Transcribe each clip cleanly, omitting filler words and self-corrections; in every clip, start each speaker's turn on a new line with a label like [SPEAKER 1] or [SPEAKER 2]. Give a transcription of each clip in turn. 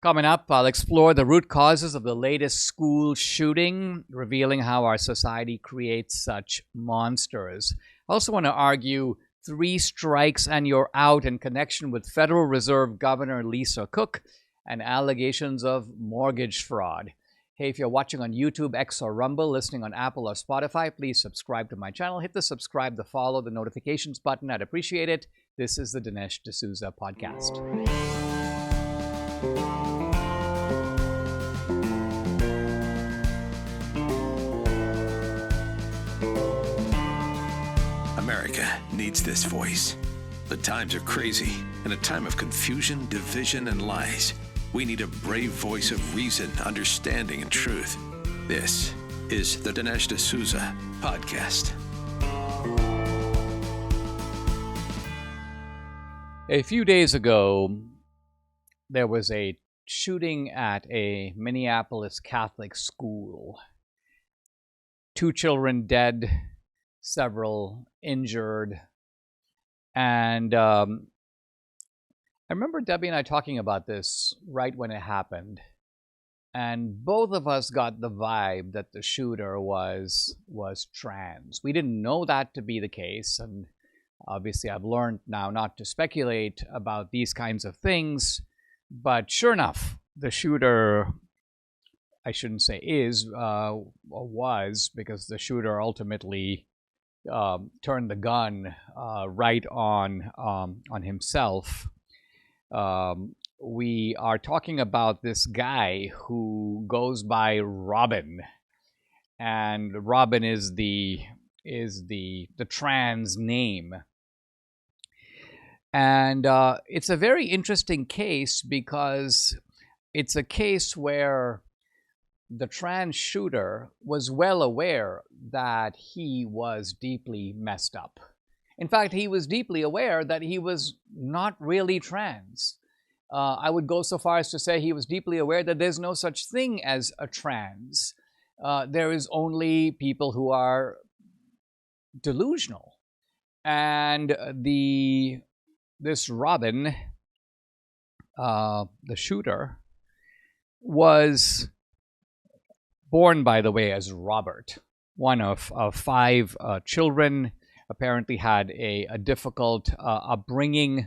[SPEAKER 1] Coming up, I'll explore the root causes of the latest school shooting, revealing how our society creates such monsters. I also want to argue 3 strikes and you're out in connection with Federal Reserve Governor Lisa Cook and allegations of mortgage fraud. Hey, if you're watching on YouTube, X, or Rumble, listening on Apple or Spotify, please subscribe to my channel. Hit the subscribe, the follow, the notifications button. I'd appreciate it. This is the Dinesh D'Souza podcast.
[SPEAKER 2] America needs this voice. The times are crazy. In a time of confusion, division, and lies, we need a brave voice of reason, understanding, and truth. This is the Dinesh D'Souza podcast.
[SPEAKER 1] A few days ago, there was a shooting at a Minneapolis Catholic school. 2 children dead, several injured. And I remember Debbie and I talking about this right when it happened. And both of us got the vibe that the shooter was trans. We didn't know that to be the case. And obviously, I've learned now not to speculate about these kinds of things. But sure enough, the shooter, I shouldn't say is, or was, because the shooter ultimately turned the gun right on himself. We are talking about this guy who goes by Robin, and Robin is the trans name. And it's a very interesting case because it's a case where the trans shooter was well aware that he was deeply messed up. In fact, he was deeply aware that he was not really trans. I would go so far as to say he was deeply aware that there's no such thing as a trans. There is only people who are delusional. And this Robin, the shooter, was born, by the way, as Robert, one of 5 children, apparently had a difficult upbringing,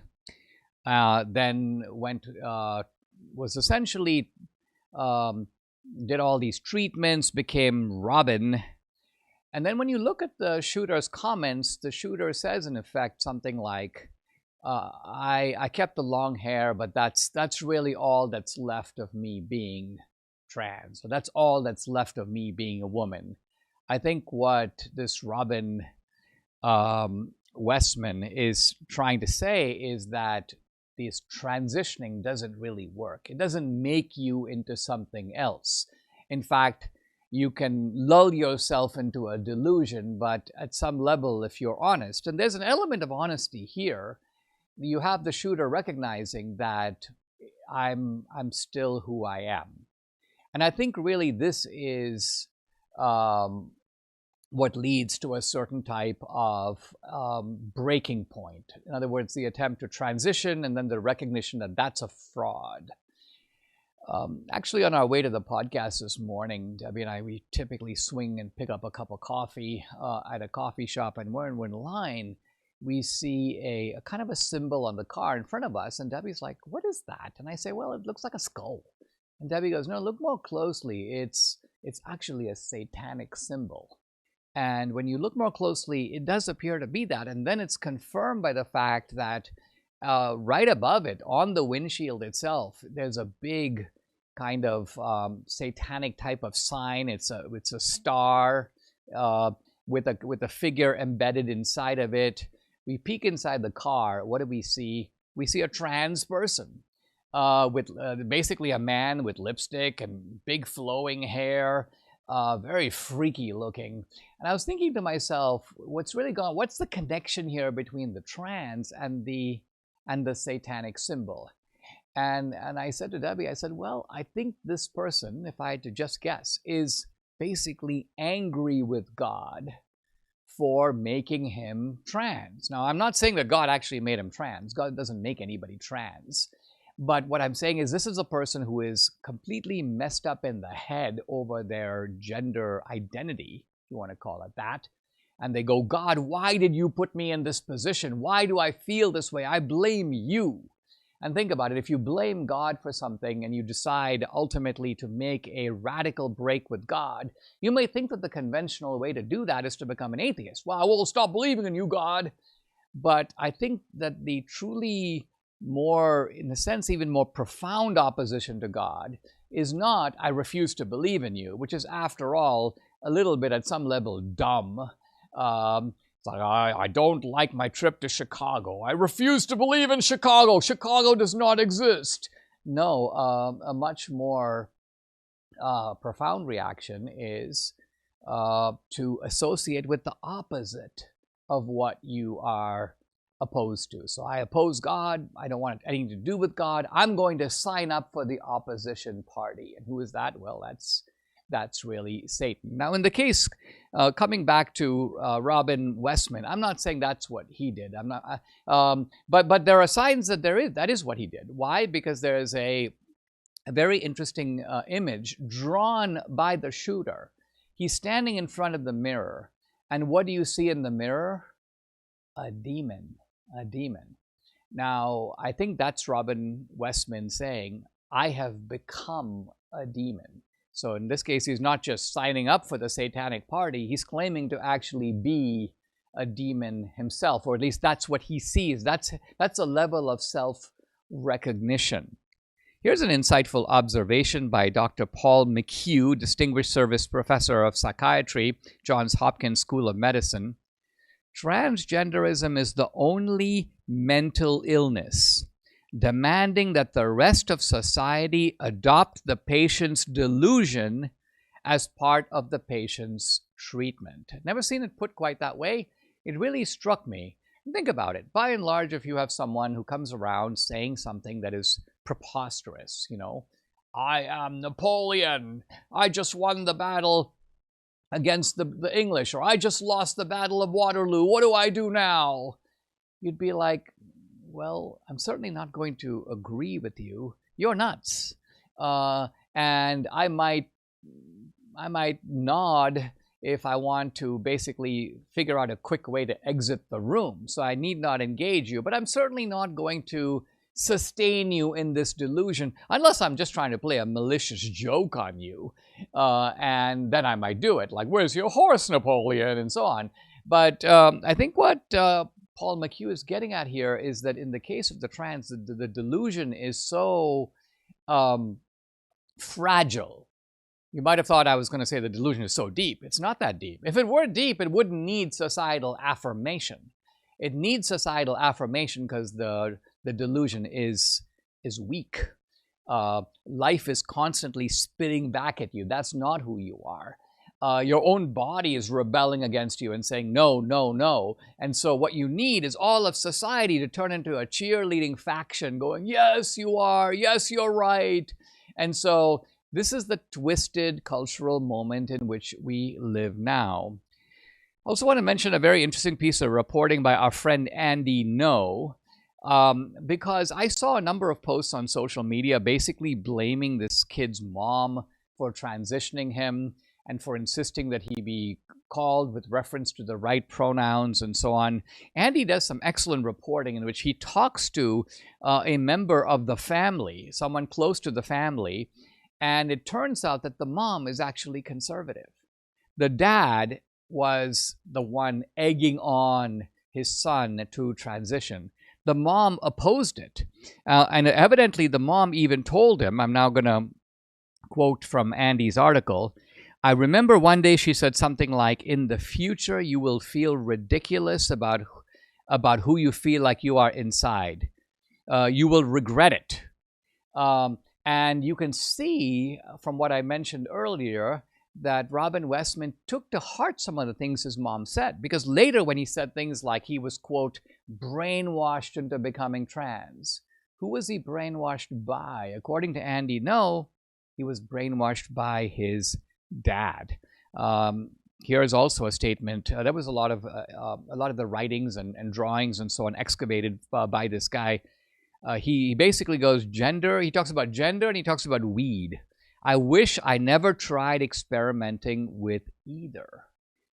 [SPEAKER 1] then was essentially, did all these treatments, became Robin. And then when you look at the shooter's comments, the shooter says, in effect, something like, I kept the long hair, but that's really all that's left of me being trans. So that's all that's left of me being a woman. I think what this Robin Westman is trying to say is that this transitioning doesn't really work. It doesn't make you into something else. In fact, you can lull yourself into a delusion, but at some level, if you're honest, and there's an element of honesty here, you have the shooter recognizing that I'm still who I am. And I think really this is what leads to a certain type of breaking point. In other words, the attempt to transition and then the recognition that that's a fraud. Actually, on our way to the podcast this morning, Debbie and I, we typically swing and pick up a cup of coffee at a coffee shop, and when we're in line, we see a kind of a symbol on the car in front of us, and Debbie's like, "What is that?" And I say, "Well, it looks like a skull." And Debbie goes, "No, look more closely. It's actually a satanic symbol." And when you look more closely, it does appear to be that. And then it's confirmed by the fact that right above it, on the windshield itself, there's a big kind of satanic type of sign. It's a star with a figure embedded inside of it. We peek inside the car. What do we see? We see a trans person. With basically a man with lipstick and big flowing hair, very freaky looking. And I was thinking to myself, what's the connection here between the trans and the satanic symbol? And I said to Debbie, I said, well, I think this person, if I had to just guess, is basically angry with God for making him trans. Now, I'm not saying that God actually made him trans. God doesn't make anybody trans. But what I'm saying is this is a person who is completely messed up in the head over their gender identity, if you want to call it that. And they go, God, why did you put me in this position? Why do I feel this way? I blame you. And think about it. If you blame God for something and you decide ultimately to make a radical break with God, you may think that the conventional way to do that is to become an atheist. Well, I will stop believing in you, God. But I think that the truly more, in a sense, even more profound opposition to God is not, I refuse to believe in you, which is, after all, a little bit at some level dumb. It's like, I don't like my trip to Chicago. I refuse to believe in Chicago. Chicago does not exist. No, a much more profound reaction is to associate with the opposite of what you are opposed to. So I oppose God. I don't want anything to do with God. I'm going to sign up for the opposition party. And who is that? Well, that's really Satan. Now, in the case, coming back to Robin Westman, I'm not saying that's what he did. I'm not, but there are signs that that is what he did. Why? Because there is a very interesting image drawn by the shooter. He's standing in front of the mirror, and what do you see in the mirror? A demon. A demon. Now, I think that's Robin Westman saying, I have become a demon. So in this case, he's not just signing up for the satanic party, he's claiming to actually be a demon himself, or at least that's what he sees. That's a level of self-recognition. Here's an insightful observation by Dr. Paul McHugh, Distinguished Service Professor of Psychiatry, Johns Hopkins School of Medicine. Transgenderism is the only mental illness demanding that the rest of society adopt the patient's delusion as part of the patient's treatment. Never seen it put quite that way. It really struck me. Think about it. By and large, if you have someone who comes around saying something that is preposterous, you know, I am Napoleon, I just won the battle against the English, or I just lost the Battle of Waterloo, what do I do now? You'd be like, well, I'm certainly not going to agree with you. You're nuts. And I might nod if I want to basically figure out a quick way to exit the room. So I need not engage you, but I'm certainly not going to sustain you in this delusion unless I'm just trying to play a malicious joke on you. And then I might do it, like, where's your horse, Napoleon, and so on. But I think what Paul McHugh is getting at here is that in the case of the trans, the delusion is so fragile. You might have thought I was going to say the delusion is so deep. It's not that deep. If it were deep, it wouldn't need societal affirmation. It needs societal affirmation because the delusion is weak. Life is constantly spitting back at you. That's not who you are. Your own body is rebelling against you and saying, no, no, no. And so what you need is all of society to turn into a cheerleading faction going, yes, you are. Yes, you're right. And so this is the twisted cultural moment in which we live now. I also want to mention a very interesting piece of reporting by our friend Andy No, because I saw a number of posts on social media basically blaming this kid's mom for transitioning him and for insisting that he be called with reference to the right pronouns and so on. Andy does some excellent reporting in which he talks to a member of the family, someone close to the family, and it turns out that the mom is actually conservative. The dad was the one egging on his son to transition. The mom opposed it. And evidently the mom even told him, I'm now going to quote from Andy's article, I remember one day she said something like, in the future you will feel ridiculous about who you feel like you are inside. You will regret it. And you can see from what I mentioned earlier that Robin Westman took to heart some of the things his mom said. Because later when he said things like he was, quote, brainwashed into becoming trans, who was he brainwashed by? According to Andy No, he was brainwashed by his dad. Here is also a statement. There was a lot of the writings and drawings and so on excavated by this guy. He basically goes gender. He talks about gender and he talks about weed. I wish I never tried experimenting with either.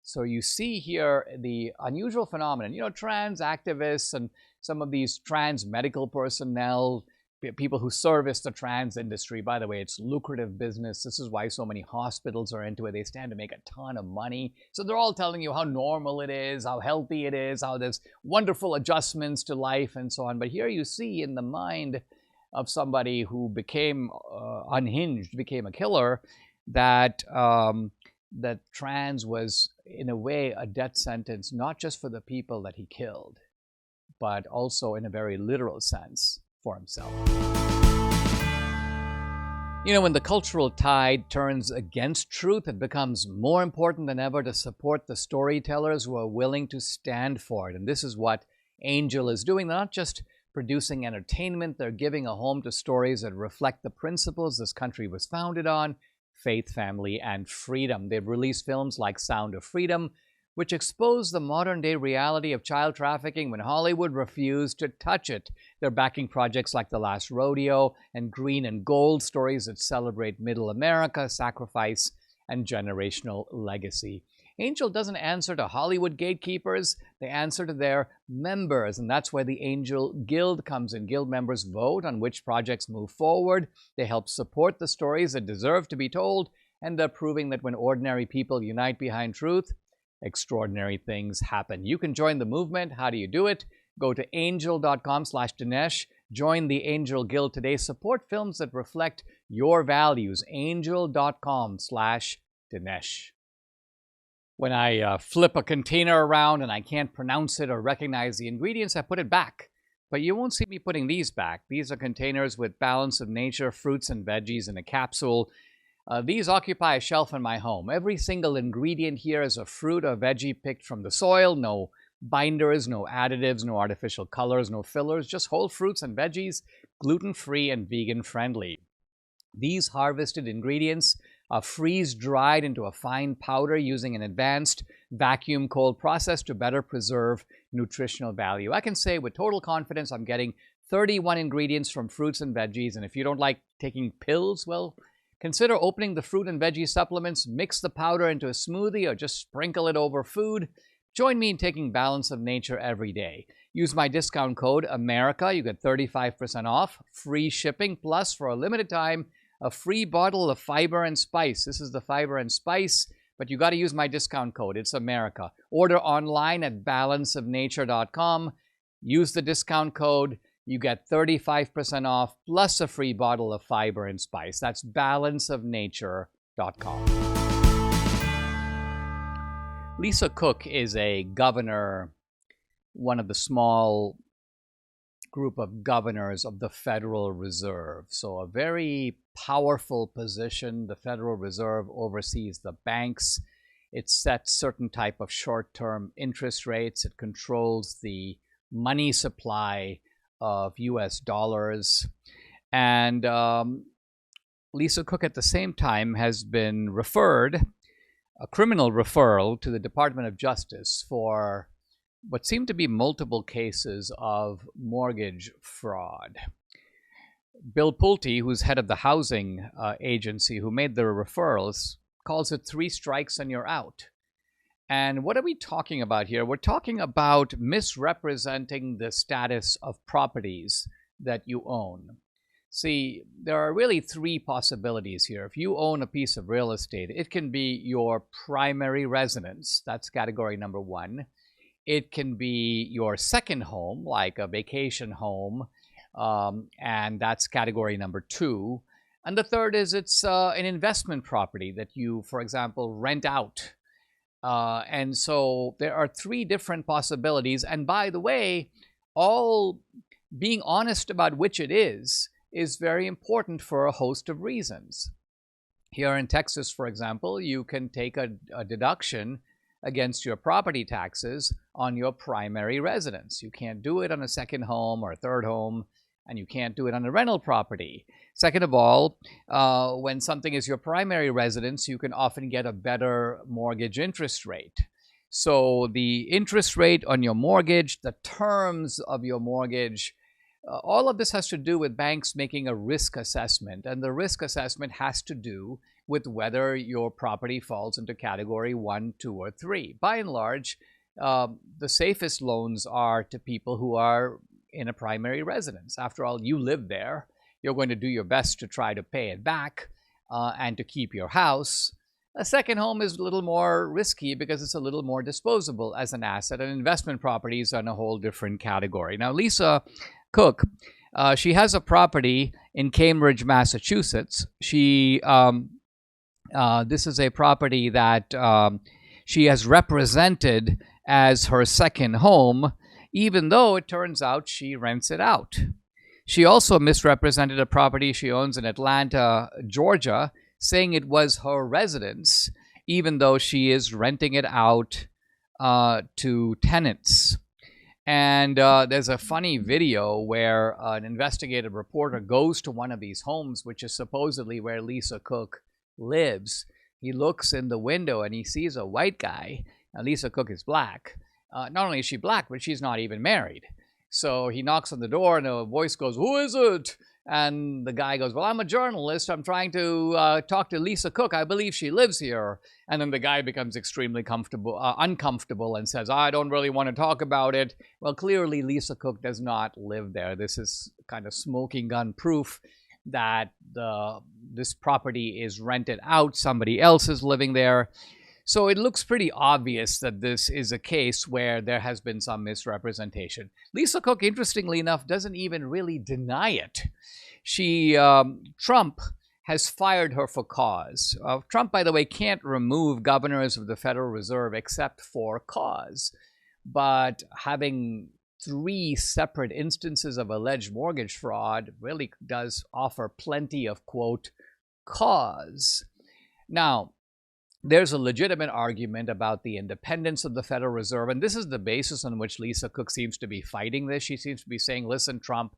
[SPEAKER 1] So you see here the unusual phenomenon. You know, trans activists and some of these trans medical personnel, people who service the trans industry. By the way, it's lucrative business. This is why so many hospitals are into it. They stand to make a ton of money. So they're all telling you how normal it is, how healthy it is, how there's wonderful adjustments to life and so on. But here you see in the mind of somebody who became unhinged, became a killer, that that trans was, in a way, a death sentence, not just for the people that he killed, but also in a very literal sense for himself. You know, when the cultural tide turns against truth, it becomes more important than ever to support the storytellers who are willing to stand for it. And this is what Angel is doing. They're not just producing entertainment, they're giving a home to stories that reflect the principles this country was founded on: faith, family, and freedom. They've released films like Sound of Freedom, which expose the modern-day reality of child trafficking when Hollywood refused to touch it. They're backing projects like The Last Rodeo and Green and Gold, stories that celebrate Middle America, sacrifice, and generational legacy. Angel doesn't answer to Hollywood gatekeepers, they answer to their members, and that's where the Angel Guild comes in. Guild members vote on which projects move forward. They help support the stories that deserve to be told, and they're proving that when ordinary people unite behind truth, extraordinary things happen. You can join the movement. How do you do it? Go to angel.com/Dinesh. Join the Angel Guild today. Support films that reflect your values. Angel.com/Dinesh. When I flip a container around and I can't pronounce it or recognize the ingredients, I put it back. But you won't see me putting these back. These are containers with balance of nature, fruits and veggies in a capsule. These occupy a shelf in my home. Every single ingredient here is a fruit or veggie picked from the soil. No binders, no additives, no artificial colors, no fillers, just whole fruits and veggies, gluten-free and vegan-friendly. These harvested ingredients are freeze-dried into a fine powder using an advanced vacuum cold process to better preserve nutritional value. I can say with total confidence I'm getting 31 ingredients from fruits and veggies, and if you don't like taking pills, well, consider opening the fruit and veggie supplements, mix the powder into a smoothie, or just sprinkle it over food. Join me in taking balance of nature every day. Use my discount code AMERICA. You get 35% off, free shipping, plus for a limited time, a free bottle of fiber and spice. This is the fiber and spice, but you got to use my discount code. It's America. Order online at balanceofnature.com. Use the discount code. You get 35% off plus a free bottle of fiber and spice. That's balanceofnature.com. Lisa Cook is a governor, one of the small group of governors of the Federal Reserve. So a very powerful position. The Federal Reserve oversees the banks. It sets certain type of short-term interest rates. It controls the money supply of US dollars. And Lisa Cook at the same time has been referred, a criminal referral, to the Department of Justice for what seem to be multiple cases of mortgage fraud. Bill Pulte, who's head of the housing agency who made the referrals, calls it 3 strikes and you're out. And what are we talking about here? We're talking about misrepresenting the status of properties that you own. See, there are really 3 possibilities here. If you own a piece of real estate, it can be your primary residence. That's category number 1. It can be your second home, like a vacation home, and that's category number 2. And the third is it's an investment property that you, for example, rent out. And so there are 3 different possibilities. And by the way, all being honest about which it is very important for a host of reasons. Here in Texas, for example, you can take a deduction against your property taxes on your primary residence. You can't do it on a second home or a third home, and you can't do it on a rental property. Second of all, when something is your primary residence, you can often get a better mortgage interest rate. So the interest rate on your mortgage, the terms of your mortgage, All of this has to do with banks making a risk assessment, and the risk assessment has to do with whether your property falls into category 1, 2, or 3. By and large, the safest loans are to people who are in a primary residence. After all, you live there. You're going to do your best to try to pay it back and to keep your house. A second home is a little more risky because it's a little more disposable as an asset, and investment properties are in a whole different category. Now, Lisa Cook, she has a property in Cambridge, Massachusetts. This is a property that she has represented as her second home, even though it turns out she rents it out. She also misrepresented a property she owns in Atlanta, Georgia, saying it was her residence, even though she is renting it out to tenants. And there's a funny video where an investigative reporter goes to one of these homes, which is supposedly where Lisa Cook lives. He looks in the window and he sees a white guy. And Lisa Cook is black. Not only is she black, but she's not even married. So he knocks on the door and a voice goes, "Who is it?" And the guy goes, "Well, I'm a journalist. I'm trying to talk to Lisa Cook. I believe she lives here." And then the guy becomes extremely uncomfortable and says, "I don't really want to talk about it." Well, clearly Lisa Cook does not live there. This is kind of smoking gun proof that this property is rented out. Somebody else is living there. So it looks pretty obvious that this is a case where there has been some misrepresentation. Lisa Cook, interestingly enough, doesn't even really deny it. Trump has fired her for cause. Trump, by the way, can't remove governors of the Federal Reserve except for cause. But having 3 separate instances of alleged mortgage fraud really does offer plenty of, quote, cause. Now, there's a legitimate argument about the independence of the Federal Reserve, and this is the basis on which Lisa Cook seems to be fighting this. She seems to be saying, listen, Trump,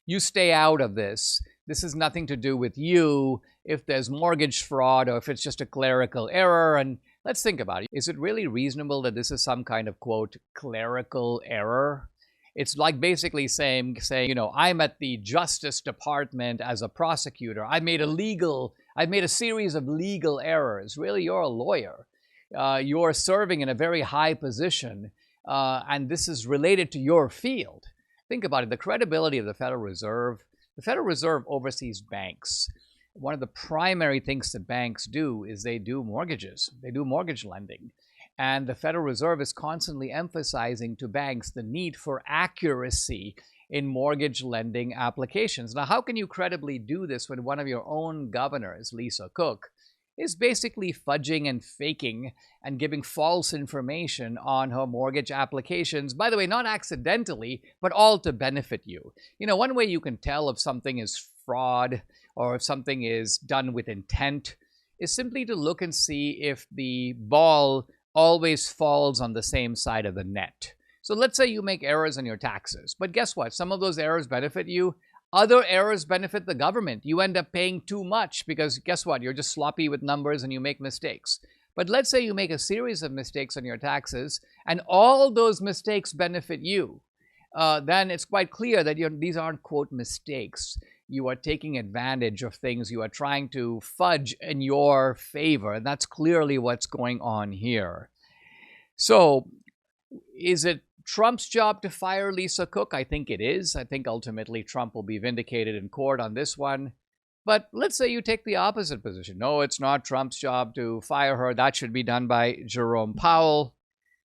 [SPEAKER 1] you stay out of this. This has nothing to do with you. If there's mortgage fraud or if it's just a clerical error, and let's think about it. Is it really reasonable that this is some kind of, quote, clerical error? It's like basically saying, you know, I'm at the Justice Department as a prosecutor. I've made a series of legal errors. Really, you're a lawyer. You're serving in a very high position, and this is related to your field. Think about it. The credibility of the Federal Reserve. The Federal Reserve oversees banks. One of the primary things that banks do is they do mortgages. They do mortgage lending. And the Federal Reserve is constantly emphasizing to banks the need for accuracy in mortgage lending applications. Now, how can you credibly do this when one of your own governors, Lisa Cook, is basically fudging and faking and giving false information on her mortgage applications? By the way, not accidentally, but all to benefit you. You know, one way you can tell if something is fraud or if something is done with intent is simply to look and see if the ball always falls on the same side of the net. So let's say you make errors on your taxes, but guess what? Some of those errors benefit you. Other errors benefit the government. You end up paying too much because guess what? You're just sloppy with numbers and you make mistakes. But let's say you make a series of mistakes on your taxes and all those mistakes benefit you. Then it's quite clear that these aren't, quote, mistakes. You are taking advantage of things. You are trying to fudge in your favor. And that's clearly what's going on here. So is it Trump's job to fire Lisa Cook? I think it is. I think ultimately Trump will be vindicated in court on this one. But let's say you take the opposite position. No, it's not Trump's job to fire her. That should be done by Jerome Powell.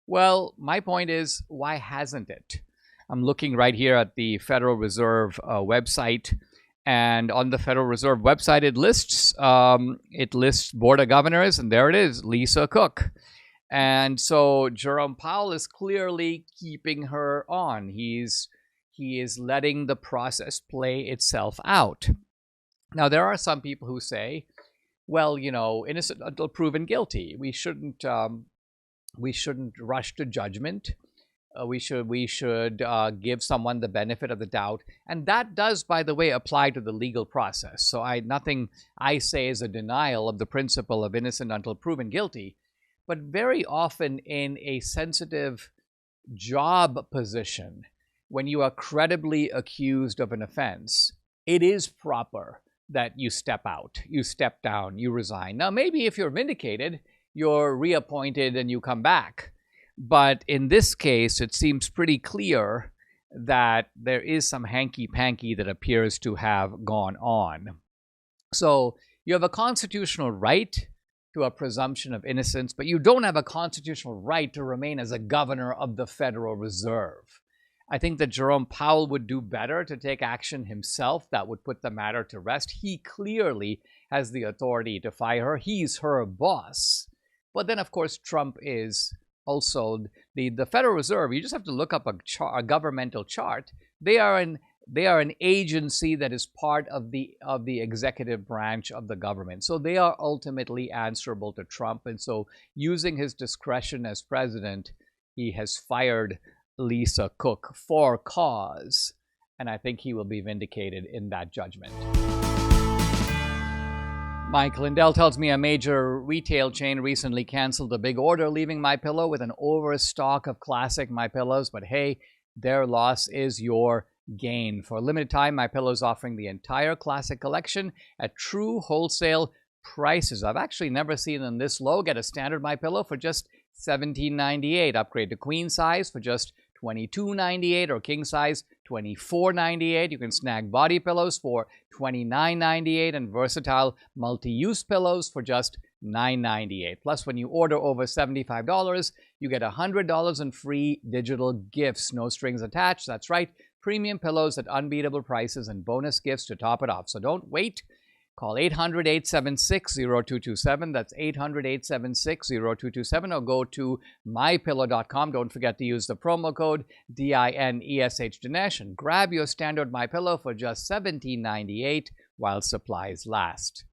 [SPEAKER 1] Well, my point is, why hasn't it? I'm looking right here at the Federal Reserve website. And on the Federal Reserve website, it lists Board of Governors, and there it is, Lisa Cook. And so Jerome Powell is clearly keeping her on. He is letting the process play itself out. Now, there are some people who say, well, you know, innocent until proven guilty. We shouldn't rush to judgment. We should give someone the benefit of the doubt. And that does, by the way, apply to the legal process. So nothing I say is a denial of the principle of innocent until proven guilty. But very often in a sensitive job position, when you are credibly accused of an offense, it is proper that you step out, you step down, you resign. Now, maybe if you're vindicated, you're reappointed and you come back. But in this case, it seems pretty clear that there is some hanky-panky that appears to have gone on. So you have a constitutional right to a presumption of innocence, but you don't have a constitutional right to remain as a governor of the Federal Reserve. I think that Jerome Powell would do better to take action himself. That would put the matter to rest. He clearly has the authority to fire her. He's her boss. But then, of course, Trump is also the Federal Reserve. You just have to look up a governmental chart. They are an agency that is part of the executive branch of the government. So they are ultimately answerable to Trump. And so using his discretion as president, he has fired Lisa Cook for cause. And I think he will be vindicated in that judgment. Mike Lindell tells me a major retail chain recently canceled a big order, leaving MyPillow with an overstock of classic MyPillows. But hey, their loss is your gain. For a limited time, MyPillow is offering the entire classic collection at true wholesale prices. I've actually never seen them this low. Get a standard MyPillow for just $17.98. Upgrade to queen size for just $22.98 or king size $24.98. You can snag body pillows for $29.98 and versatile multi-use pillows for just $9.98. Plus, when you order over $75, you get $100 in free digital gifts. No strings attached. That's right. Premium pillows at unbeatable prices and bonus gifts to top it off. So don't wait. Call 800-876-0227. That's 800-876-0227. Or go to MyPillow.com. Don't forget to use the promo code DINESH Dinesh and grab your standard MyPillow for just $17.98 while supplies last.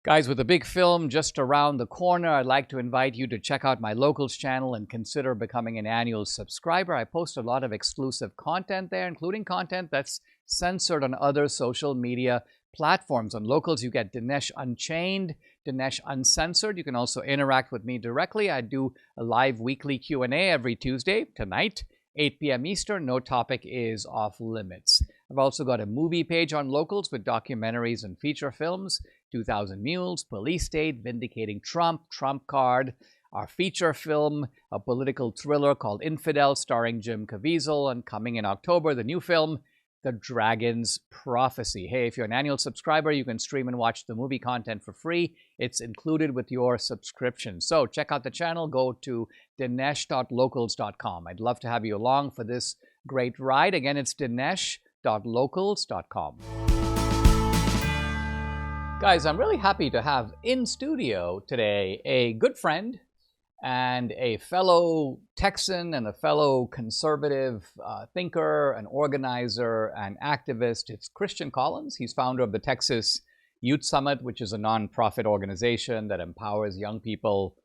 [SPEAKER 1] Guys, with a big film just around the corner, I'd like to invite you to check out my Locals channel and consider becoming an annual subscriber. I post a lot of exclusive content there, including content that's censored on other social media platforms. On Locals, you get Dinesh Unchained, Dinesh Uncensored. You can also interact with me directly. I do a live weekly Q&A every Tuesday, tonight, 8 p.m. Eastern. No topic is off limits. I've also got a movie page on Locals with documentaries and feature films, 2000 Mules, Police State, Vindicating Trump, Trump Card, our feature film, a political thriller called Infidel starring Jim Caviezel, and coming in October, the new film, The Dragon's Prophecy. Hey, if you're an annual subscriber, you can stream and watch the movie content for free. It's included with your subscription. So check out the channel. Go to dinesh.locals.com. I'd love to have you along for this great ride. Again, it's dinesh.locals.com. Guys, I'm really happy to have in studio today a good friend and a fellow Texan and a fellow conservative thinker, an organizer, and activist. It's Christian Collins. He's founder of the Texas Youth Summit, which is a nonprofit organization that empowers young people,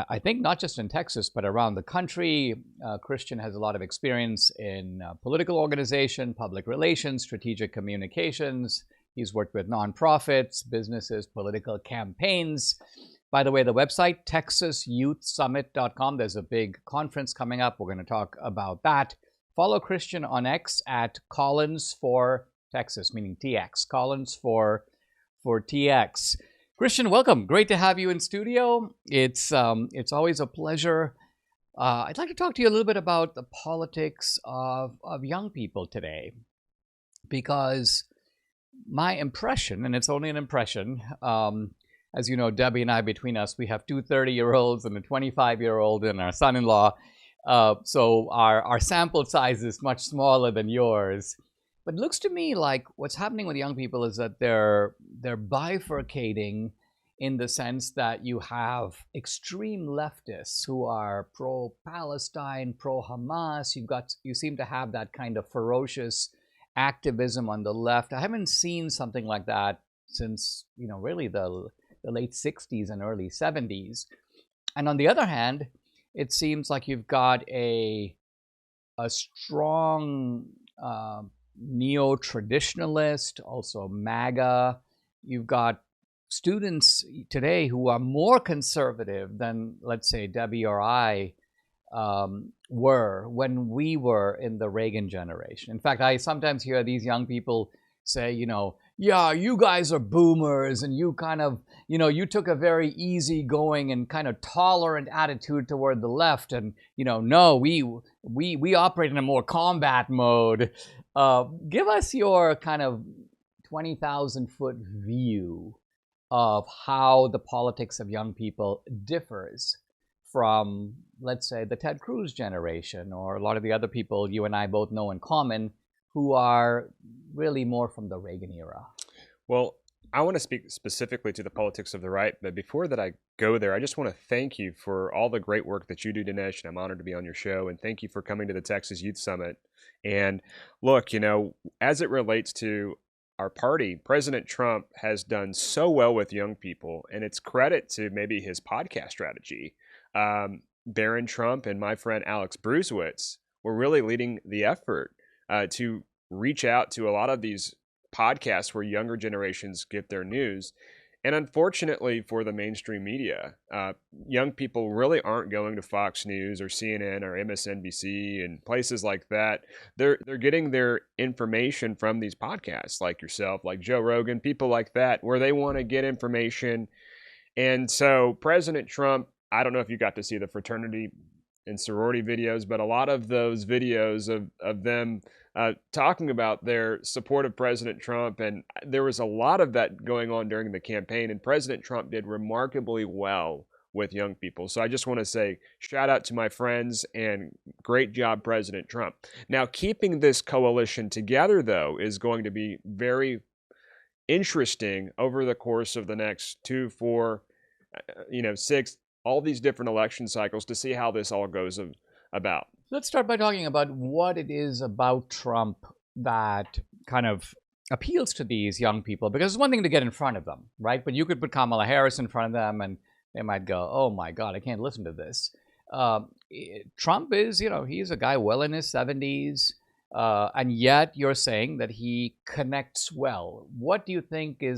[SPEAKER 1] I think not just in Texas, but around the country. Christian has a lot of experience in political organization, public relations, strategic communications. He's worked with nonprofits, businesses, political campaigns. By the way, the website, texasyouthsummit.com. There's a big conference coming up. We're going to talk about that. Follow Christian on X at Collins for Texas, meaning TX. Collins for TX. Christian, welcome. Great to have you in studio. It's always a pleasure. I'd like to talk to you a little bit about the politics of young people today, because my impression, and it's only an impression, as you know, Debbie and I, between us, we have two 30-year-olds and a 25-year-old and our son-in-law. So our sample size is much smaller than yours. But it looks to me like what's happening with young people is that they're bifurcating in the sense that you have extreme leftists who are pro-Palestine, pro-Hamas. You seem to have that kind of ferocious activism on the left. I haven't seen something like that since, really the late 60s and early 70s. And on the other hand, it seems like you've got a strong neo-traditionalist, also MAGA. You've got students today who are more conservative than, let's say, Debbie or I were when we were in the Reagan generation. In fact, I sometimes hear these young people say, yeah, you guys are boomers and you kind of, you took a very easygoing and kind of tolerant attitude toward the left. And, no, we operate in a more combat mode. Give us your kind of 20,000-foot view of how the politics of young people differs from, let's say, the Ted Cruz generation or a lot of the other people you and I both know in common who are really more from the Reagan era.
[SPEAKER 3] Well, I want to speak specifically to the politics of the right, but before that I go there, I just want to thank you for all the great work that you do, Dinesh, and I'm honored to be on your show, and thank you for coming to the Texas Youth Summit. And look, as it relates to our party, President Trump has done so well with young people, and it's credit to maybe his podcast strategy. Barron Trump and my friend Alex Bruesewitz were really leading the effort to reach out to a lot of these podcasts where younger generations get their news. And unfortunately for the mainstream media, young people really aren't going to Fox News or CNN or MSNBC and places like that. They're getting their information from these podcasts like yourself, like Joe Rogan, people like that, where they want to get information. And so President Trump, I don't know if you got to see the fraternity and sorority videos, but a lot of those videos of them talking about their support of President Trump, and there was a lot of that going on during the campaign, and President Trump did remarkably well with young people. So I just want to say shout out to my friends and great job, President Trump. Now, keeping this coalition together, though, is going to be very interesting over the course of the next 2, 4, 6, all these different election cycles to see how this all goes about.
[SPEAKER 1] Let's start by talking about what it is about Trump that kind of appeals to these young people, because it's one thing to get in front of them, right? But you could put Kamala Harris in front of them and they might go, oh my God, I can't listen to this. Trump is, he's a guy well in his 70s, and yet you're saying that he connects well. What do you think are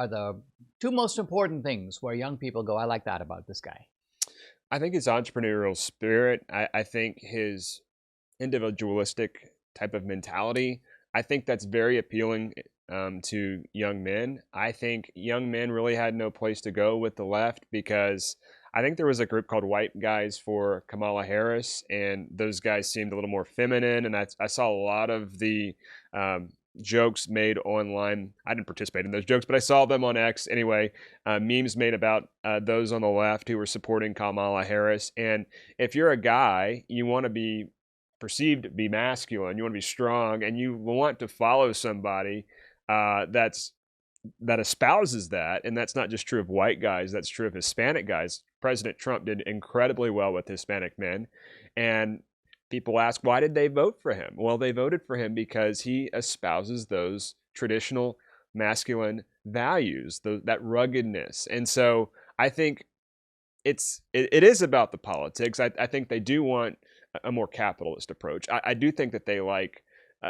[SPEAKER 1] the two most important things where young people go, I like that about this guy?
[SPEAKER 3] I think his entrepreneurial spirit. I think his individualistic type of mentality. I think that's very appealing to young men. I think young men really had no place to go with the left because I think there was a group called White Guys for Kamala Harris, and those guys seemed a little more feminine. And I saw a lot of the jokes made online. I didn't participate in those jokes, but I saw them on X anyway. Memes made about those on the left who were supporting Kamala Harris. And if you're a guy, you want to be perceived to be masculine, you want to be strong, and you want to follow somebody that espouses that. And that's not just true of white guys, that's true of Hispanic guys. President Trump did incredibly well with Hispanic men. And people ask, why did they vote for him? Well, they voted for him because he espouses those traditional masculine values, that ruggedness. And so I think it is about the politics. I think they do want a more capitalist approach. I do think that they like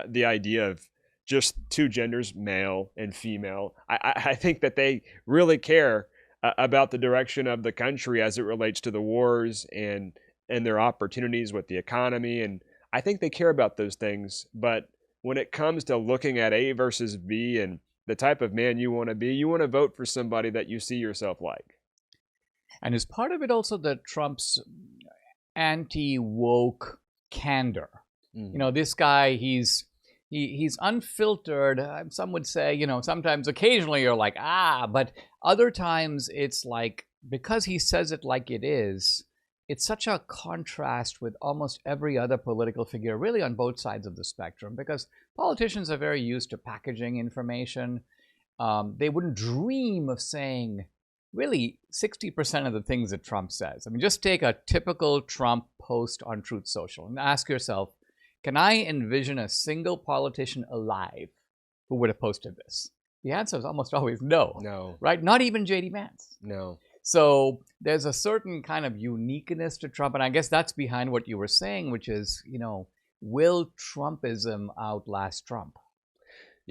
[SPEAKER 3] the idea of just two genders, male and female. I think that they really care about the direction of the country as it relates to the wars and their opportunities with the economy. And I think they care about those things. But when it comes to looking at A versus B and the type of man you want to be, you want to vote for somebody that you see yourself like.
[SPEAKER 1] And is part of it also that Trump's anti-woke candor? Mm-hmm. This guy, he's unfiltered. Some would say, sometimes occasionally you're like, but other times it's like, because he says it like it is, it's such a contrast with almost every other political figure, really on both sides of the spectrum, because politicians are very used to packaging information. They wouldn't dream of saying really 60% of the things that Trump says. I mean, just take a typical Trump post on Truth Social and ask yourself, can I envision a single politician alive who would have posted this? The answer is almost always no.
[SPEAKER 3] No.
[SPEAKER 1] Right? Not even J.D. Vance.
[SPEAKER 3] No.
[SPEAKER 1] So there's a certain kind of uniqueness to Trump, and I guess that's behind what you were saying, which is, will Trumpism outlast Trump?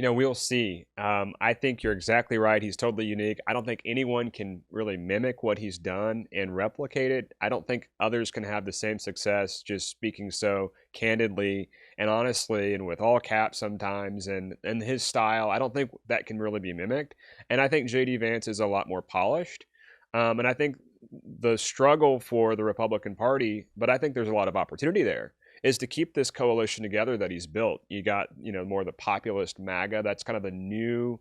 [SPEAKER 3] We'll see. I think you're exactly right. He's totally unique. I don't think anyone can really mimic what he's done and replicate it. I don't think others can have the same success just speaking so candidly and honestly and with all caps sometimes and his style. I don't think that can really be mimicked. And I think J.D. Vance is a lot more polished. And I think the struggle for the Republican Party, but I think there's a lot of opportunity there, is to keep this coalition together that he's built. You got, more the populist MAGA. That's kind of the new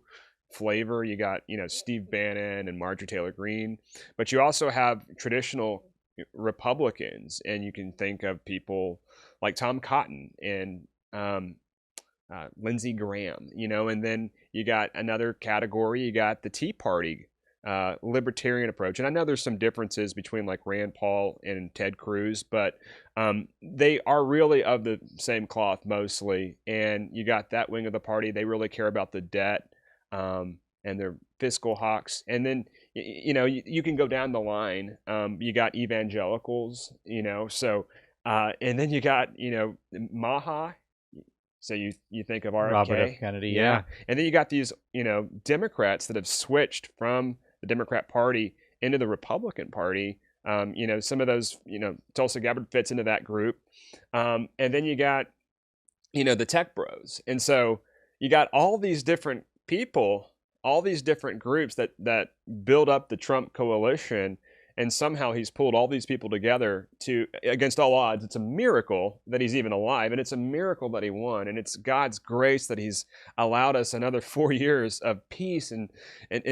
[SPEAKER 3] flavor. You got, Steve Bannon and Marjorie Taylor Greene. But you also have traditional Republicans, and you can think of people like Tom Cotton and Lindsey Graham, and then you got another category. You got the Tea Party libertarian approach. And I know there's some differences between like Rand Paul and Ted Cruz, but they are really of the same cloth mostly. And you got that wing of the party. They really care about the debt and they're fiscal hawks. And then, you can go down the line. You got evangelicals, so, and then you got, Maha. So you think of RFK.
[SPEAKER 1] Robert F. Kennedy, yeah.
[SPEAKER 3] And then you got these, Democrats that have switched from the Democrat Party into the Republican Party. Some of those, Tulsi Gabbard fits into that group. And then you got, the tech bros. And so you got all these different people, all these different groups that build up the Trump coalition. And somehow he's pulled all these people together against all odds. It's a miracle that he's even alive, and it's a miracle that he won. And it's God's grace that he's allowed us another 4 years of peace and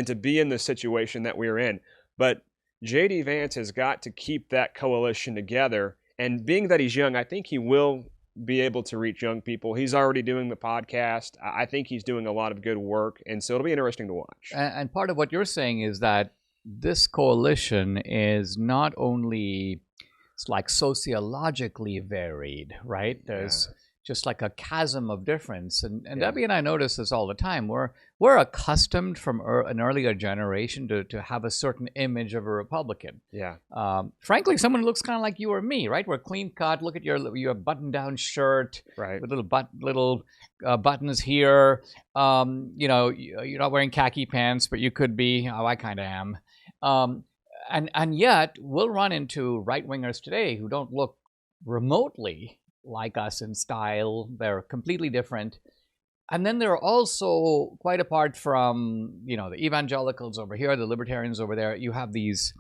[SPEAKER 3] to be in the situation that we're in. But J.D. Vance has got to keep that coalition together. And being that he's young, I think he will be able to reach young people. He's already doing the podcast. I think he's doing a lot of good work. And so it'll be interesting to watch.
[SPEAKER 1] And part of what you're saying is that this coalition is not only, it's like sociologically varied, right? There's just like a chasm of difference. And Debbie and I notice this all the time. We're accustomed from an earlier generation to have a certain image of a Republican.
[SPEAKER 3] Yeah.
[SPEAKER 1] Frankly, someone who looks kind of like you or me, right? We're clean cut. Look at your button-down shirt,
[SPEAKER 3] right,
[SPEAKER 1] with little buttons here. You're not wearing khaki pants, but you could be. Oh, I kind of am. And yet we'll run into right-wingers today who don't look remotely like us in style. They're completely different. And then they're also, quite apart from, the evangelicals over here, the libertarians over there, you have these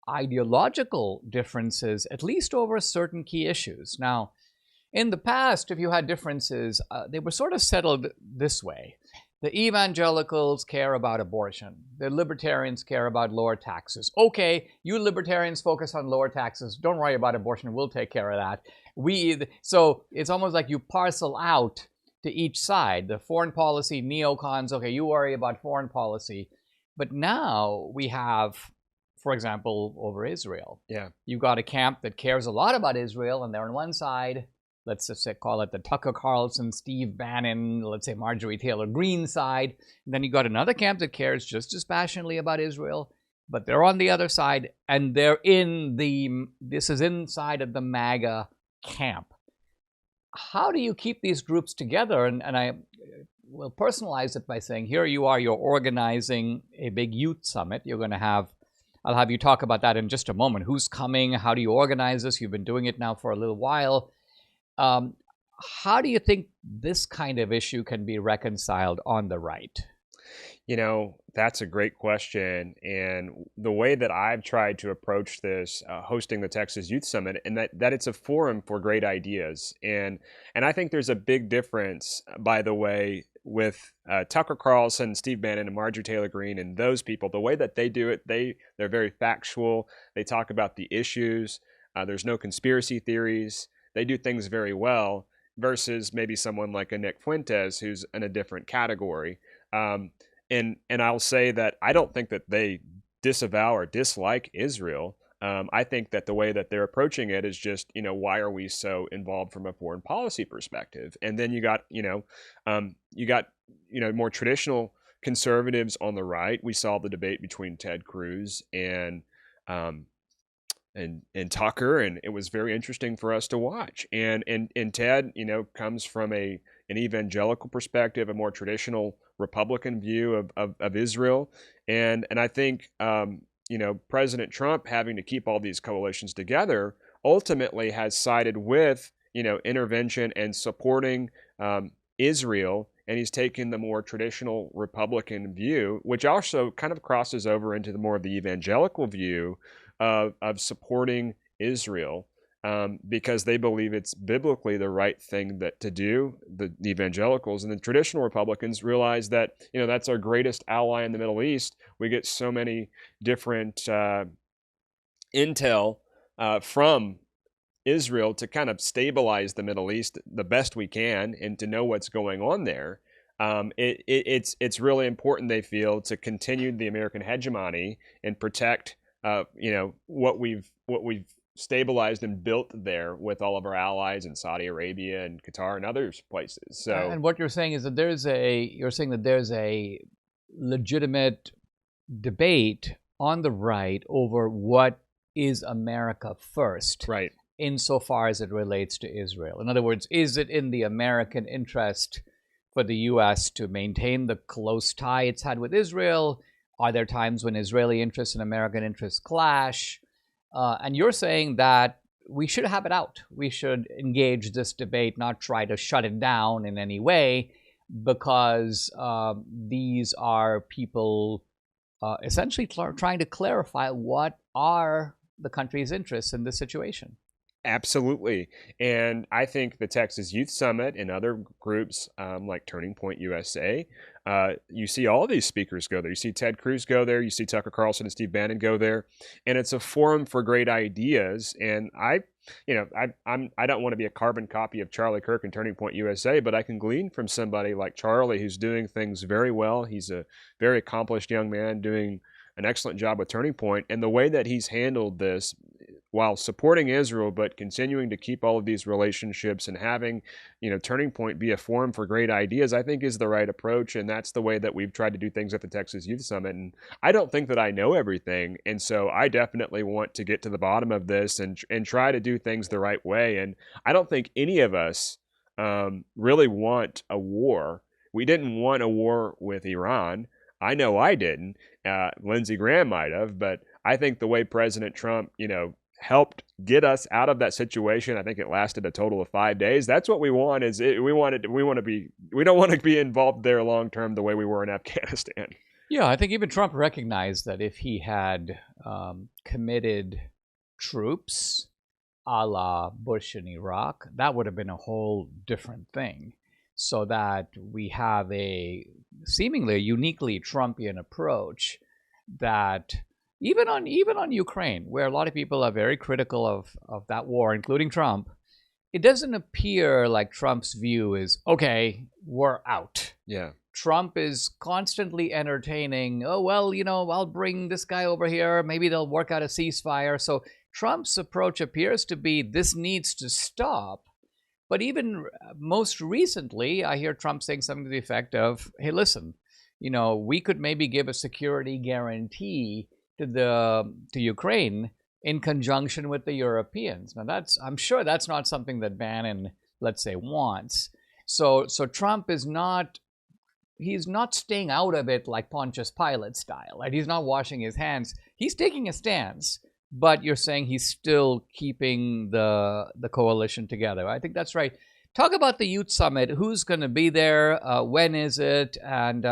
[SPEAKER 1] ideological differences, at least over certain key issues. Now, in the past, if you had differences, they were sort of settled this way. The evangelicals care about abortion. The libertarians care about lower taxes. Okay, you libertarians focus on lower taxes. Don't worry about abortion. We'll take care of that. So it's almost like you parcel out to each side. The foreign policy neocons, okay, you worry about foreign policy. But now we have, for example, over Israel.
[SPEAKER 3] Yeah.
[SPEAKER 1] You've got a camp that cares a lot about Israel, and they're on one side. Let's just call it the Tucker Carlson, Steve Bannon, let's say Marjorie Taylor Greene side. And then you got another camp that cares just as passionately about Israel, but they're on the other side, and they're this is inside of the MAGA camp. How do you keep these groups together? And I will personalize it by saying, here you are, you're organizing a big youth summit. You're going to I'll have you talk about that in just a moment. Who's coming? How do you organize this? You've been doing it now for a little while. How do you think this kind of issue can be reconciled on the right?
[SPEAKER 3] That's a great question. And the way that I've tried to approach this, hosting the Texas Youth Summit, and that it's a forum for great ideas. And I think there's a big difference, by the way, with Tucker Carlson, Steve Bannon, and Marjorie Taylor Greene, and those people. The way that they do it, they're very factual. They talk about the issues. There's no conspiracy theories. They do things very well versus maybe someone like a Nick Fuentes who's in a different category. And I'll say that I don't think that they disavow or dislike Israel. I think that the way that they're approaching it is just, why are we so involved from a foreign policy perspective? And then you got more traditional conservatives on the right. We saw the debate between Ted Cruz and Tucker, and it was very interesting for us to watch. And Ted, comes from a an evangelical perspective, a more traditional Republican view of Israel. And I think, President Trump having to keep all these coalitions together ultimately has sided with, intervention and supporting Israel. And he's taken the more traditional Republican view, which also kind of crosses over into the more of the evangelical view of supporting Israel, because they believe it's biblically the right thing to do, the evangelicals. And the traditional Republicans realize that, that's our greatest ally in the Middle East. We get so many different intel from Israel to kind of stabilize the Middle East the best we can and to know what's going on there. It's really important, they feel, to continue the American hegemony and protect what we've stabilized and built there with all of our allies in Saudi Arabia and Qatar and other places. So,
[SPEAKER 1] and what you're saying is that there's a legitimate debate on the right over what is America first,
[SPEAKER 3] right,
[SPEAKER 1] insofar as it relates to Israel. In other words, is it in the American interest for the U.S. to maintain the close tie it's had with Israel? Are there times when Israeli interests and American interests clash? And you're saying that we should have it out. We should engage this debate, not try to shut it down in any way, because these are people essentially trying to clarify what are the country's interests in this situation.
[SPEAKER 3] Absolutely. And I think the Texas Youth Summit and other groups like Turning Point USA, you see all these speakers go there. You see Ted Cruz go there. You see Tucker Carlson and Steve Bannon go there. And it's a forum for great ideas. And I don't want to be a carbon copy of Charlie Kirk and Turning Point USA, but I can glean from somebody like Charlie who's doing things very well. He's a very accomplished young man doing an excellent job with Turning Point. And the way that he's handled this, while supporting Israel, but continuing to keep all of these relationships and having, Turning Point be a forum for great ideas, I think is the right approach. And that's the way that we've tried to do things at the Texas Youth Summit. And I don't think that I know everything. And so I definitely want to get to the bottom of this and try to do things the right way. And I don't think any of us really want a war. We didn't want a war with Iran. I know I didn't. Lindsey Graham might have, but I think the way President Trump, helped get us out of that situation. I think it lasted a total of 5 days. That's what we want. We don't want to be involved there long term the way we were in Afghanistan.
[SPEAKER 1] Yeah, I think even Trump recognized that if he had committed troops a la Bush in Iraq, that would have been a whole different thing. So that we have a seemingly uniquely Trumpian approach that even on Ukraine, where a lot of people are very critical of that war, including Trump, it doesn't appear like Trump's view is, okay, we're out.
[SPEAKER 3] Yeah.
[SPEAKER 1] Trump is constantly entertaining, oh, well, I'll bring this guy over here. Maybe they'll work out a ceasefire. So Trump's approach appears to be, this needs to stop. But even most recently, I hear Trump saying something to the effect of, hey, listen, we could maybe give a security guarantee to Ukraine in conjunction with the Europeans. Now I'm sure that's not something that Bannon, let's say, wants. So Trump is he's not staying out of it like Pontius Pilate style, right? He's not washing his hands. He's taking a stance, but you're saying he's still keeping the coalition together. I think that's right. Talk about the Youth Summit. Who's going to be there? When is it? And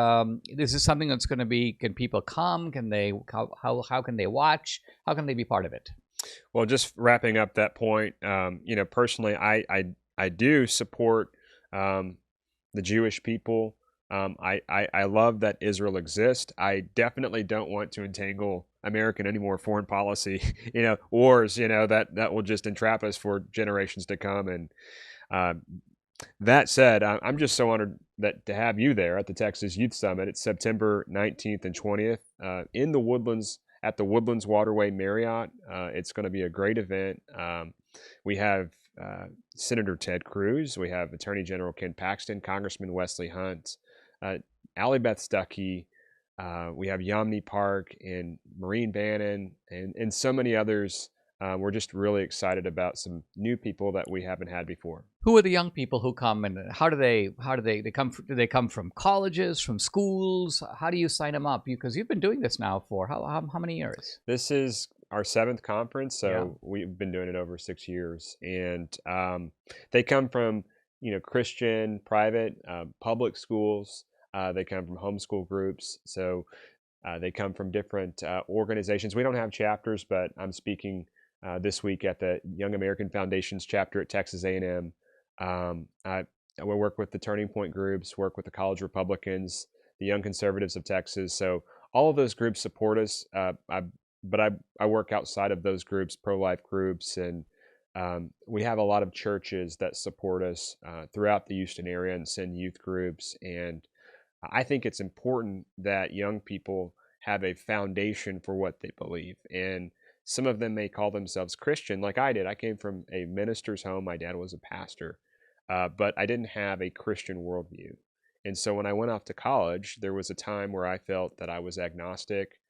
[SPEAKER 1] is this something that's going to be? Can people come? Can they? How can they watch? How can they be part of it?
[SPEAKER 3] Well, just wrapping up that point, personally, I do support the Jewish people. I love that Israel exists. I definitely don't want to entangle American any more foreign policy, wars, that will just entrap us for generations to come. And that said, I'm just so honored to have you there at the Texas Youth Summit. It's September 19th and 20th in the Woodlands at the Woodlands Waterway Marriott. It's going to be a great event. We have Senator Ted Cruz. We have Attorney General Ken Paxton, Congressman Wesley Hunt, Allie Beth Stuckey. We have Yamni Park and Maureen Bannon and so many others we're just really excited about some new people that we haven't had before.
[SPEAKER 1] Who are the young people who come, and how do they come? Do they come from colleges, from schools? How do you sign them up? Because you've been doing this now for how many years?
[SPEAKER 3] This is our 7th conference, so
[SPEAKER 1] Yeah.
[SPEAKER 3] we've been doing it over 6 years, and they come from Christian, private, public schools. They come from homeschool groups, so they come from different organizations. We don't have chapters, but I'm speaking this week at the Young American Foundation's chapter at Texas A&M. I work with the Turning Point groups, work with the College Republicans, the Young Conservatives of Texas. So all of those groups support us. But I work outside of those groups, pro-life groups, and we have a lot of churches that support us throughout the Houston area and send youth groups. And I think it's important that young people have a foundation for what they believe. And some of them may call themselves Christian, like I did. I came from a minister's home. My dad was a pastor, but I didn't have a Christian worldview. And so when I went off to college, there was a time where I felt that I was agnostic,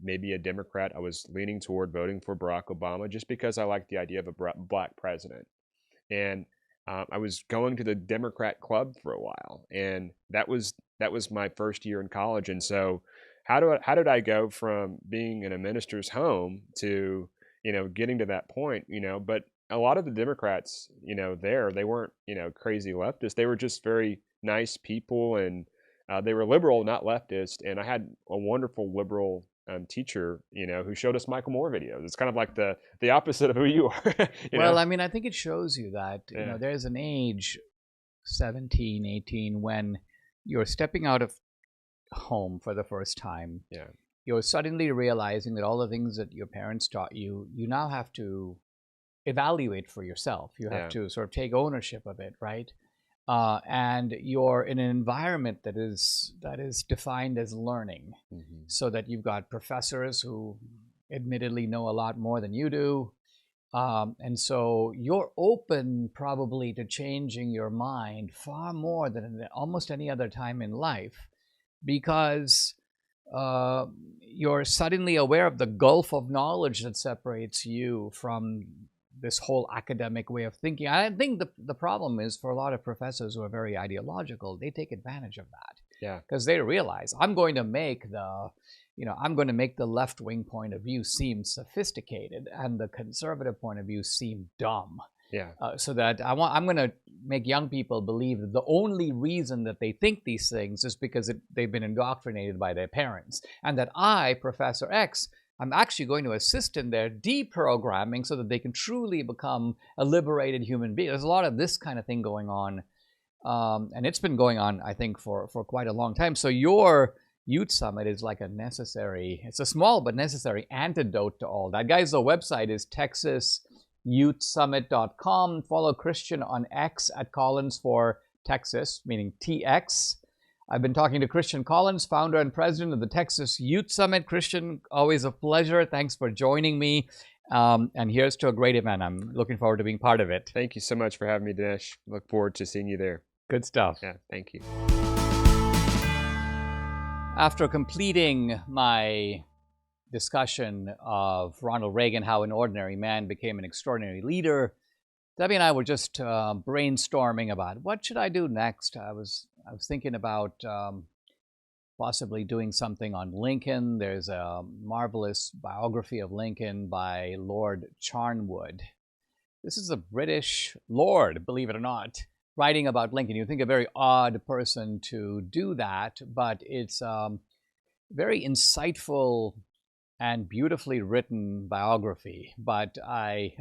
[SPEAKER 3] maybe a Democrat. I was leaning toward voting for Barack Obama just because I liked the idea of a black president. And I was going to the Democrat club for a while, and that was my first year in college. And so how did I go from being in a minister's home to getting to that point? But a lot of the Democrats they weren't crazy leftists. They were just very nice people, and they were liberal, not leftist. And I had a wonderful liberal teacher who showed us Michael Moore videos. It's kind of like the opposite of who you are.
[SPEAKER 1] Well, I mean, I think it shows you that
[SPEAKER 3] Yeah.
[SPEAKER 1] there's an age, 17, 18, when you're stepping out of home for the first time.
[SPEAKER 3] Yeah.
[SPEAKER 1] You're suddenly realizing that all the things that your parents taught you, you now have to evaluate for yourself. You have to sort of take ownership of it, right? And you're in an environment that is defined as learning,
[SPEAKER 3] Mm-hmm.
[SPEAKER 1] so that you've got professors who admittedly know a lot more than you do. And so you're open probably to changing your mind far more than at almost any other time in life, because you're suddenly aware of the gulf of knowledge that separates you from this whole academic way of thinking. I think the problem is, for a lot of professors who are very ideological, they take advantage of that.
[SPEAKER 3] Yeah.
[SPEAKER 1] Because they realize, I'm going to make the left-wing point of view seem sophisticated and the conservative point of view seem dumb.
[SPEAKER 3] Yeah.
[SPEAKER 1] So that I'm going to make young people believe that the only reason that they think these things is because they've been indoctrinated by their parents, and that I, Professor X, I'm actually going to assist in their deprogramming so that they can truly become a liberated human being. There's a lot of this kind of thing going on, and it's been going on, I think, for quite a long time. So your Youth Summit is like it's a small but necessary antidote to all that. Guys, the website is texasyouthsummit.com. Follow Christian on X at Collins for Texas, meaning TX. I've been talking to Christian Collins, founder and president of the Texas Youth Summit. Christian, always a pleasure. Thanks for joining me. And here's to a great event. I'm looking forward to being part of it.
[SPEAKER 3] Thank you so much for having me, Dinesh. Look forward to seeing you there.
[SPEAKER 1] Good stuff.
[SPEAKER 3] Yeah, thank you.
[SPEAKER 1] After completing my discussion of Ronald Reagan, how an ordinary man became an extraordinary leader, Debbie and I were just brainstorming about what should I do next. I was thinking about possibly doing something on Lincoln. There's a marvelous biography of Lincoln by Lord Charnwood. This is a British lord, believe it or not, writing about Lincoln. You think a very odd person to do that, but it's very insightful and beautifully written biography. But I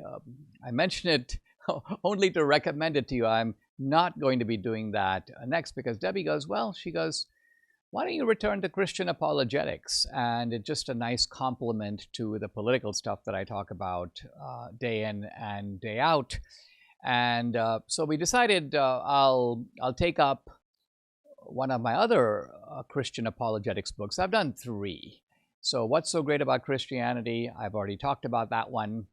[SPEAKER 1] mention it only to recommend it to you. I'm not going to be doing that next, because Debbie goes, why don't you return to Christian apologetics? And it's just a nice complement to the political stuff that I talk about day in and day out. And so we decided I'll take up one of my other Christian apologetics books. I've done 3. So What's So Great About Christianity? I've already talked about that one.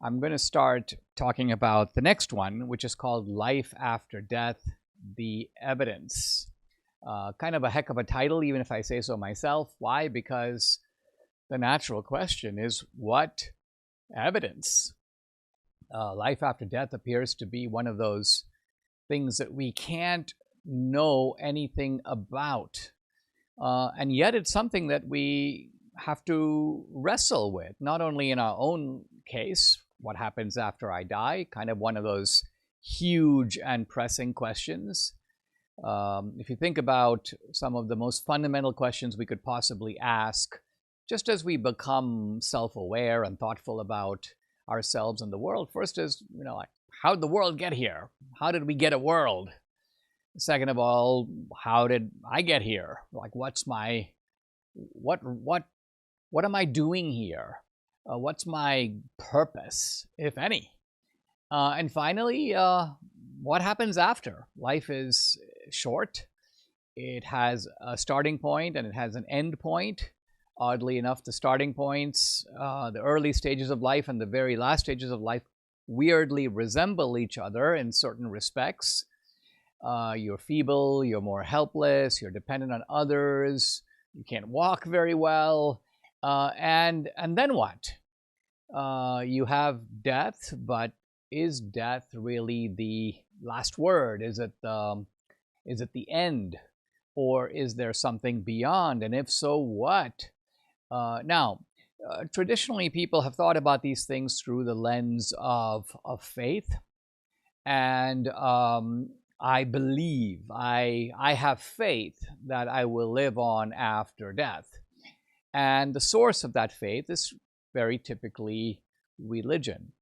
[SPEAKER 1] I'm going to start talking about the next one, which is called Life After Death, The Evidence. Kind of a heck of a title, even if I say so myself. Why? Because the natural question is, what evidence. Life after death appears to be one of those things that we can't know anything about. And yet it's something that we have to wrestle with, not only in our own case, what happens after I die, kind of one of those huge and pressing questions. If you think about some of the most fundamental questions we could possibly ask, just as we become self-aware and thoughtful about ourselves and the world, first is, like, how did the world get here? How did we get a world? Second of all, how did I get here? Like, what am I doing here? What's my purpose, if any? And finally, what happens after? Life is short. It has a starting point and it has an end point. Oddly enough, the starting points, the early stages of life and the very last stages of life weirdly resemble each other in certain respects. You're feeble, you're more helpless, you're dependent on others, you can't walk very well, and then what? You have death, but is death really the last word? Is it the end, or is there something beyond? And if so, what? Now, traditionally, people have thought about these things through the lens of faith, and I believe, I have faith that I will live on after death. And the source of that faith is very typically religion.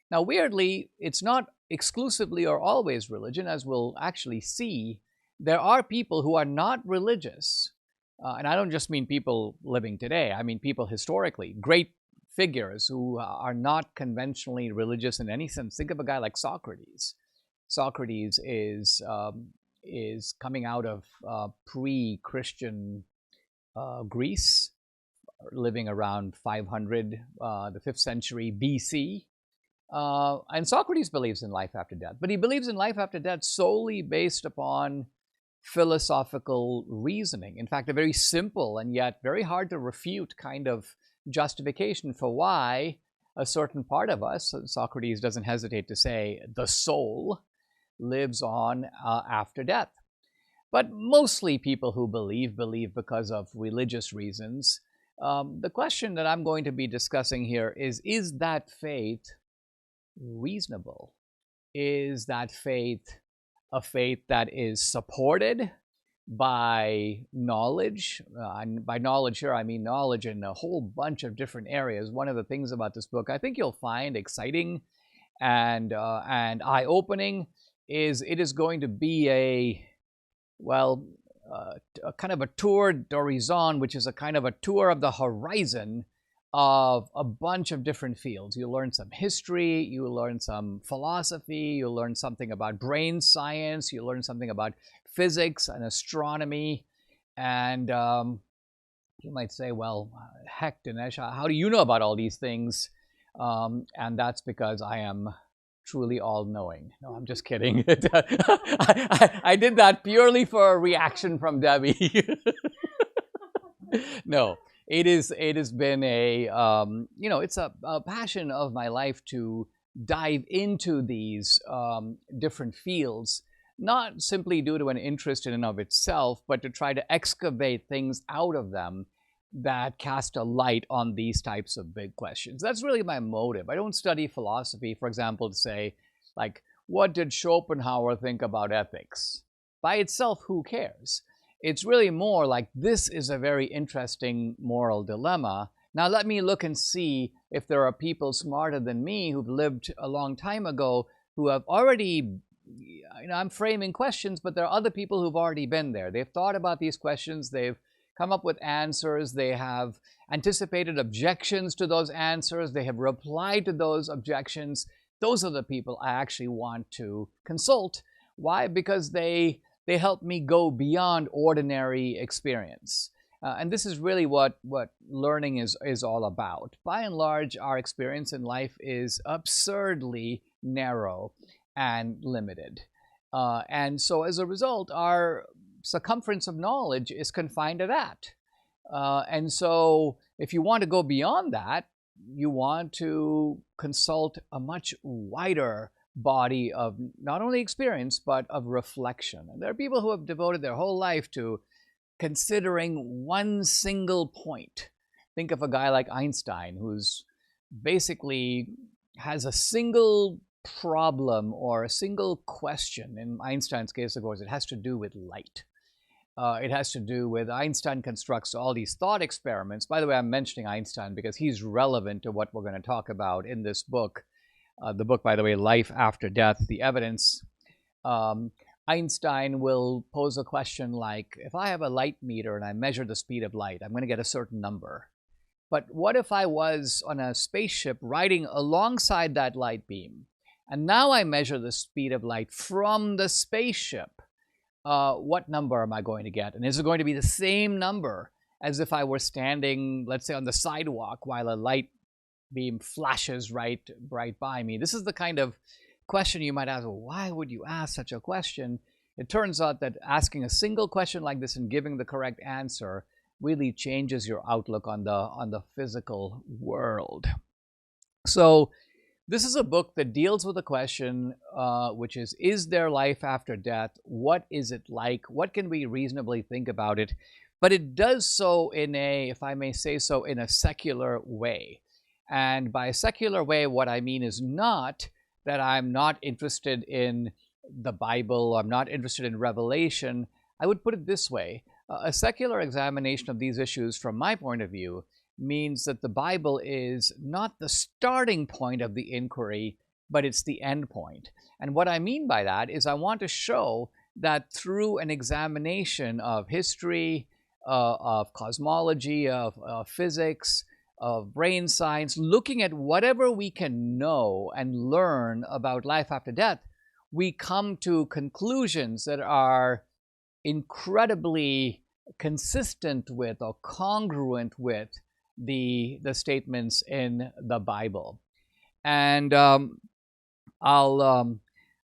[SPEAKER 1] Now, weirdly, it's not exclusively or always religion, as we'll actually see. There are people who are not religious. And I don't just mean people living today. I mean people historically, great figures who are not conventionally religious in any sense. Think of a guy like Socrates. Socrates is coming out of pre-Christian Greece, living around 500, the 5th century BC. And Socrates believes in life after death, but he believes in life after death solely based upon philosophical reasoning. In fact, a very simple and yet very hard to refute kind of justification for why a certain part of us, Socrates doesn't hesitate to say, the soul, lives on after death. But mostly people who believe because of religious reasons. The question that I'm going to be discussing here is that faith reasonable? Is that faith a faith that is supported by knowledge? And by knowledge here, I mean knowledge in a whole bunch of different areas. One of the things about this book I think you'll find exciting and eye-opening is it is going to be a kind of a tour d'horizon, which is a kind of a tour of the horizon of a bunch of different fields. You'll learn some history, you'll learn some philosophy, you'll learn something about brain science, you'll learn something about physics and astronomy. And you might say, well, heck, Dinesh, how do you know about all these things? And that's because I am truly all-knowing. No, I'm just kidding. I did that purely for a reaction from Debbie. No. It has been a, it's a passion of my life to dive into these different fields, not simply due to an interest in and of itself, but to try to excavate things out of them that cast a light on these types of big questions. That's really my motive. I don't study philosophy, for example, to say, like, what did Schopenhauer think about ethics? By itself, who cares? It's really more like, this is a very interesting moral dilemma. Now let me look and see if there are people smarter than me who've lived a long time ago who have already, I'm framing questions, but there are other people who've already been there. They've thought about these questions, they've come up with answers, they have anticipated objections to those answers, they have replied to those objections. Those are the people I actually want to consult. Why? Because they help me go beyond ordinary experience. And this is really what learning is all about. By and large, our experience in life is absurdly narrow and limited. And so as a result, our circumference of knowledge is confined to that. And so if you want to go beyond that, you want to consult a much wider body of not only experience, but of reflection. And there are people who have devoted their whole life to considering one single point. Think of a guy like Einstein, who's basically has a single problem or a single question. In Einstein's case, of course, it has to do with light. It has to do with Einstein constructs all these thought experiments. By the way, I'm mentioning Einstein because he's relevant to what we're going to talk about in this book. The book, by the way, Life After Death, The Evidence. Einstein will pose a question like, if I have a light meter and I measure the speed of light, I'm going to get a certain number. But what if I was on a spaceship riding alongside that light beam, and now I measure the speed of light from the spaceship? What number am I going to get? And is it going to be the same number as if I were standing, let's say, on the sidewalk while a light beam flashes right by me? This is the kind of question you might ask. Well, why would you ask such a question? It turns out that asking a single question like this and giving the correct answer really changes your outlook on the physical world. So this is a book that deals with a question, which is there life after death? What is it like? What can we reasonably think about it? But it does so in a, if I may say so, in a secular way. And by a secular way, what I mean is not that I'm not interested in the Bible, I'm not interested in Revelation. I would put it this way. A secular examination of these issues, from my point of view, means that the Bible is not the starting point of the inquiry, but it's the end point. And what I mean by that is I want to show that through an examination of history, of cosmology, of physics, of brain science, looking at whatever we can know and learn about life after death, we come to conclusions that are incredibly consistent with or congruent with the statements in the Bible. And I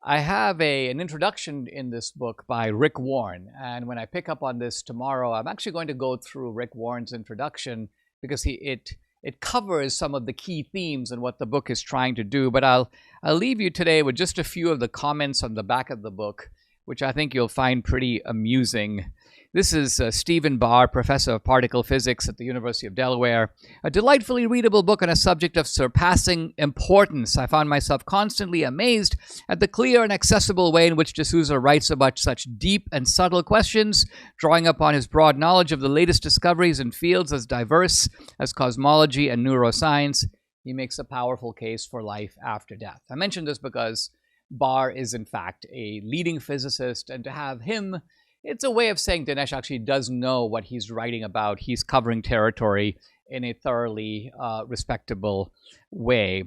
[SPEAKER 1] have an introduction in this book by Rick Warren, and when I pick up on this tomorrow, I'm actually going to go through Rick Warren's introduction because it covers some of the key themes and what the book is trying to do. But I'll leave you today with just a few of the comments on the back of the book, which I think you'll find pretty amusing. This is Stephen Barr, professor of particle physics at the University of Delaware. A delightfully readable book on a subject of surpassing importance. I found myself constantly amazed at the clear and accessible way in which D'Souza writes about such deep and subtle questions, drawing upon his broad knowledge of the latest discoveries in fields as diverse as cosmology and neuroscience. He makes a powerful case for life after death. I mention this because Barr is, in fact, a leading physicist, and to have him, it's a way of saying Dinesh actually does know what he's writing about. He's covering territory in a thoroughly respectable way.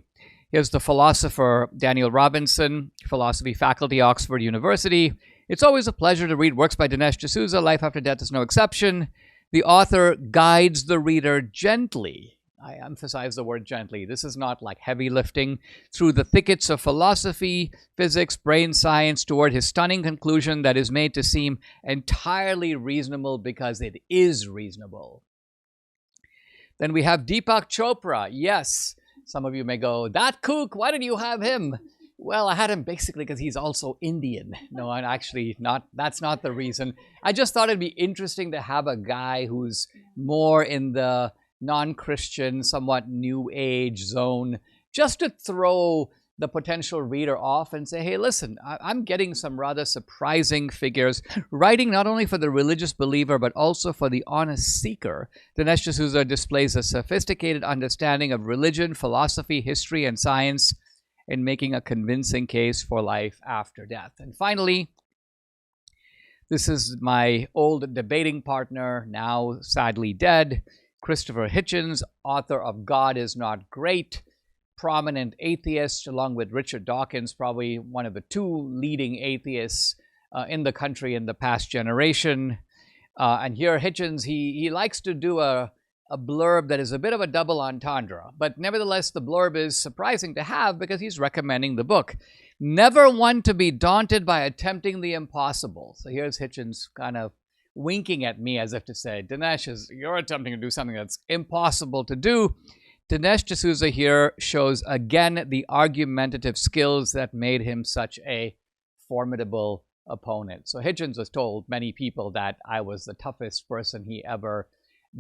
[SPEAKER 1] Here's the philosopher Daniel Robinson, philosophy faculty, Oxford University. It's always a pleasure to read works by Dinesh D'Souza. Life After Death is no exception. The author guides the reader gently. I emphasize the word gently. This is not like heavy lifting. Through the thickets of philosophy, physics, brain science, toward his stunning conclusion that is made to seem entirely reasonable because it is reasonable. Then we have Deepak Chopra. Yes, some of you may go, that kook, why did you have him? Well, I had him basically because he's also Indian. No, and actually that's not the reason. I just thought it'd be interesting to have a guy who's more in the non-Christian, somewhat new age zone, just to throw the potential reader off and say, hey, listen, I'm getting some rather surprising figures, writing not only for the religious believer, but also for the honest seeker. Dinesh D'Souza displays a sophisticated understanding of religion, philosophy, history, and science in making a convincing case for life after death. And finally, this is my old debating partner, now sadly dead, Christopher Hitchens, author of God is Not Great, prominent atheist, along with Richard Dawkins, probably one of the two leading atheists in the country in the past generation. And here Hitchens, he likes to do a blurb that is a bit of a double entendre, but nevertheless the blurb is surprising to have because he's recommending the book. Never one to be daunted by attempting the impossible. So here's Hitchens kind of winking at me as if to say, Dinesh, you're attempting to do something that's impossible to do. Dinesh D'Souza here shows again the argumentative skills that made him such a formidable opponent. So Hitchens was told many people that I was the toughest person he ever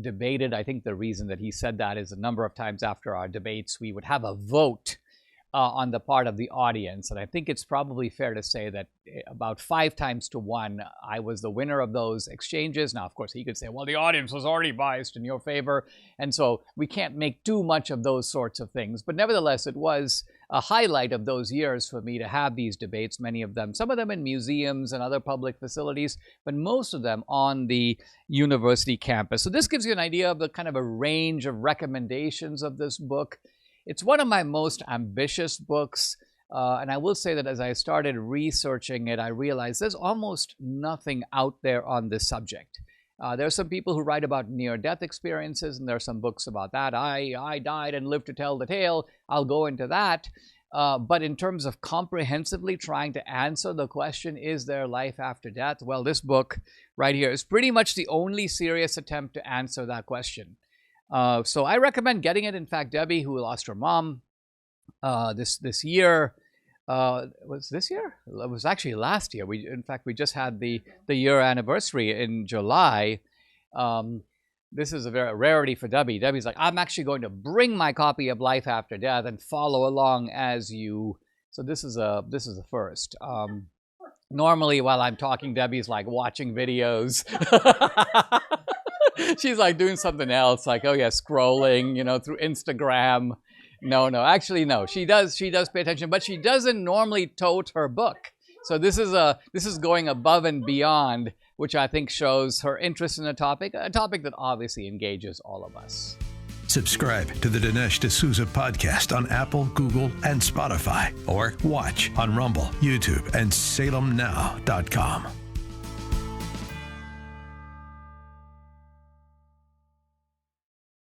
[SPEAKER 1] debated. I think the reason that he said that is a number of times after our debates, we would have a vote on the part of the audience. And I think it's probably fair to say that about 5 times to 1, I was the winner of those exchanges. Now, of course, he could say, well, the audience was already biased in your favor. And so we can't make too much of those sorts of things. But nevertheless, it was a highlight of those years for me to have these debates, many of them, some of them in museums and other public facilities, but most of them on the university campus. So this gives you an idea of the kind of a range of recommendations of this book. It's one of my most ambitious books, and I will say that as I started researching it, I realized there's almost nothing out there on this subject. There are some people who write about near-death experiences, and there are some books about that. I died and lived to tell the tale. I'll go into that. But in terms of comprehensively trying to answer the question, is there life after death? Well, this book right here is pretty much the only serious attempt to answer that question. So I recommend getting it. In fact, Debbie, who lost her mom this year, was this year? It was actually last year. In fact, we just had the year anniversary in July. This is a very rarity for Debbie. Debbie's like, I'm actually going to bring my copy of Life After Death and follow along as you. So this is a first. Normally, while I'm talking, Debbie's like watching videos. She's like doing something else, like, oh yeah, scrolling, through Instagram. No, actually, no. She does pay attention, but she doesn't normally tote her book. So this is going above and beyond, which I think shows her interest in a topic that obviously engages all of us.
[SPEAKER 2] Subscribe to the Dinesh D'Souza podcast on Apple, Google, and Spotify, or watch on Rumble, YouTube, and SalemNow.com.